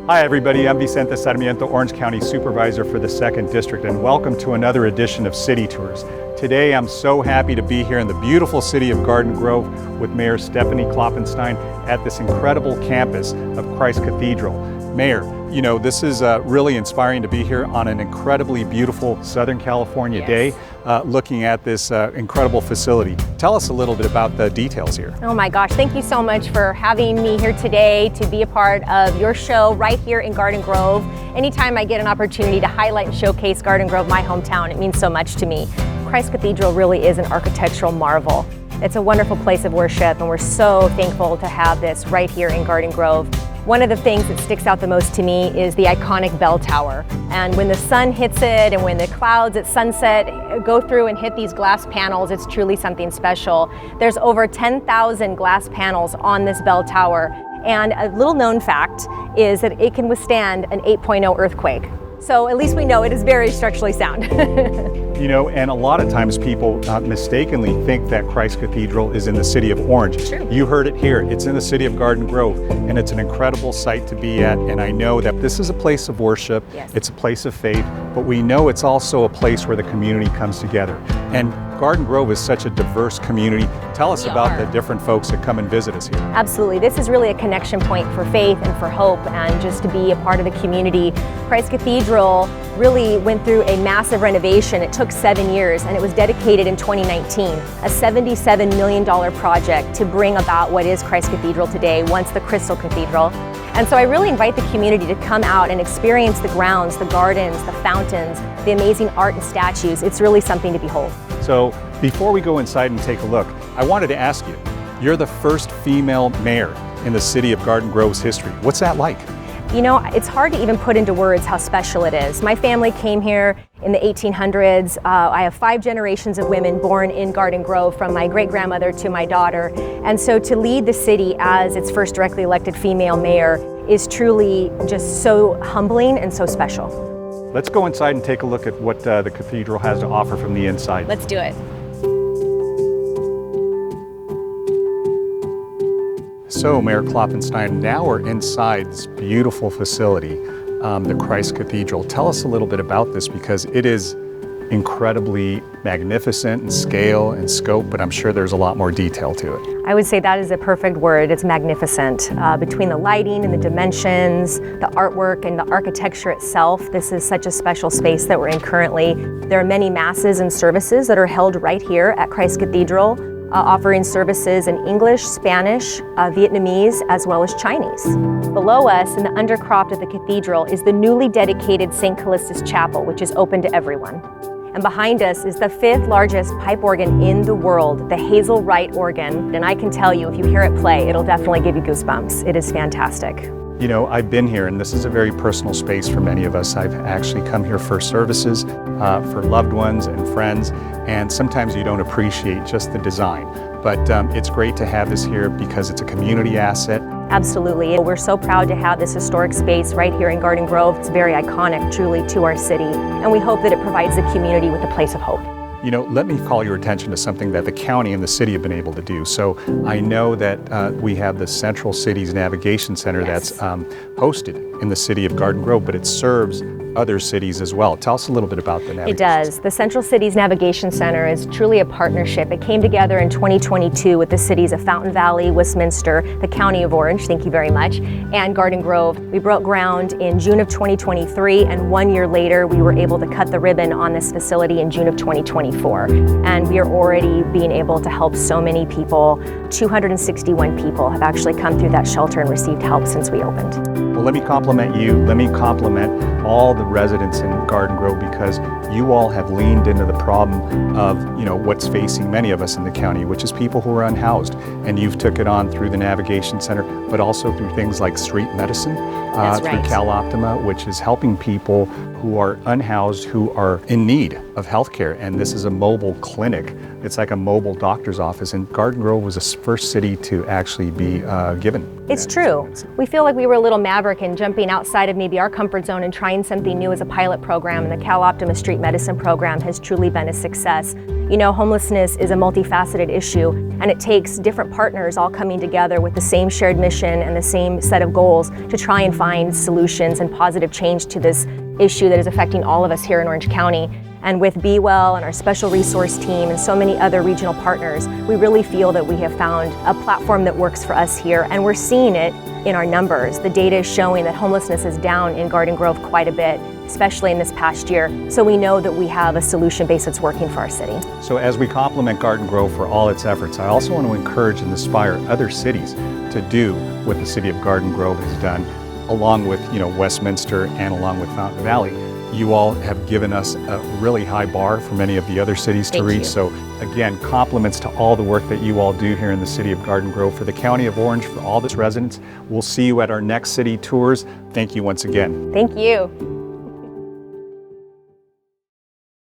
Hi everybody, I'm Vicente Sarmiento, Orange County Supervisor for the 2nd District, and welcome to another edition of City Tours. Today I'm so happy to be here in the beautiful city of Garden Grove with Mayor Stephanie Klopfenstein at this incredible campus of Christ Cathedral. Mayor, you know, this is really inspiring to be here on an incredibly beautiful Southern California day, looking at this incredible facility. Tell us a little bit about the details here. Oh my gosh, thank you so much for having me here today to be a part of your show right here in Garden Grove. Anytime I get an opportunity to highlight and showcase Garden Grove, my hometown, it means so much to me. Christ Cathedral really is an architectural marvel. It's a wonderful place of worship, and we're so thankful to have this right here in Garden Grove. One of the things that sticks out the most to me is the iconic bell tower. And when the sun hits it and when the clouds at sunset go through and hit these glass panels, it's truly something special. There's over 10,000 glass panels on this bell tower. And a little known fact is that it can withstand an 8.0 earthquake. So at least we know it is very structurally sound. You know, and a lot of times people mistakenly think that Christ Cathedral is in the city of Orange. True. You heard it here. It's in the city of Garden Grove, and it's an incredible site to be at. And I know that this is a place of worship. Yes. It's a place of faith, but we know it's also a place where the community comes together. And Garden Grove is such a diverse community. Tell us about the different folks that come and visit us here. Absolutely. This is really a connection point for faith and for hope, and just to be a part of the community. Christ Cathedral really went through a massive renovation. It took 7 years, and it was dedicated in 2019, a $77 million project to bring about what is Christ Cathedral today, once the Crystal Cathedral. And so I really invite the community to come out and experience the grounds, the gardens, the fountains, the amazing art and statues. It's really something to behold. So before we go inside and take a look, I wanted to ask you, you're the first female mayor in the city of Garden Grove's history. What's that like? You know, it's hard to even put into words how special it is. My family came here in the 1800s. I have 5 generations of women born in Garden Grove, from my great-grandmother to my daughter. And so to lead the city as its first directly elected female mayor is truly just so humbling and so special. Let's go inside and take a look at what the cathedral has to offer from the inside. Let's do it. So, Mayor Klopfenstein, now we're inside this beautiful facility, the Christ Cathedral. Tell us a little bit about this, because it is incredibly magnificent in scale and scope, but I'm sure there's a lot more detail to it. I would say that is a perfect word. It's magnificent. Between the lighting and the dimensions, the artwork and the architecture itself, this is such a special space that we're in currently. There are many masses and services that are held right here at Christ Cathedral, offering services in English, Spanish, Vietnamese, as well as Chinese. Below us, in the undercroft of the cathedral, is the newly dedicated St. Callistus Chapel, which is open to everyone. And behind us is the 5th largest pipe organ in the world, the Hazel Wright organ. And I can tell you, if you hear it play, it'll definitely give you goosebumps. It is fantastic. You know, I've been here, and this is a very personal space for many of us. I've actually come here for services, for loved ones and friends, and sometimes you don't appreciate just the design. But it's great to have this here because it's a community asset. Absolutely. We're so proud to have this historic space right here in Garden Grove. It's very iconic, truly, to our city, and we hope that it provides the community with a place of hope. You know, let me call your attention to something that the county and the city have been able to do. So I know that we have the Central Cities Navigation Center that's hosted in the city of Garden Grove, but it serves other cities as well. Tell us a little bit about the Navigation It does. The Central Cities Navigation Center is truly a partnership. It came together in 2022 with the cities of Fountain Valley, Westminster, the County of Orange, thank you very much, and Garden Grove. We broke ground in June of 2023, and 1 year later we were able to cut the ribbon on this facility in June of 2024. And we are already being able to help so many people. 261 people have actually come through that shelter and received help since we opened. Well, let me compliment you. Let me compliment all the residents in Garden Grove, because you all have leaned into the problem of, you know, what's facing many of us in the county, which is people who are unhoused. And you've took it on through the Navigation Center, but also through things like street medicine, through Cal Optima, which is helping people who are unhoused, who are in need of health care. And this is a mobile clinic. It's like a mobile doctor's office. And Garden Grove was the first city to actually be given. It's true. We feel like we were a little maverick in jumping outside of maybe our comfort zone and trying something new as a pilot program. And the Cal Optima Street Medicine program has truly been a success. You know, homelessness is a multifaceted issue, and it takes different partners all coming together with the same shared mission and the same set of goals to try and find solutions and positive change to this issue that is affecting all of us here in Orange County. And with Be Well and our special resource team and so many other regional partners, we really feel that we have found a platform that works for us here, and we're seeing it in our numbers. The data is showing that homelessness is down in Garden Grove quite a bit, especially in this past year. So we know that we have a solution base that's working for our city. So as we compliment Garden Grove for all its efforts, I also want to encourage and inspire other cities to do what the city of Garden Grove has done, along with, Westminster and along with Fountain Valley. You all have given us a really high bar for many of the other cities to reach. So again, compliments to all the work that you all do here in the city of Garden Grove, for the County of Orange, for all its residents. We'll see you at our next city tours. Thank you once again. Thank you.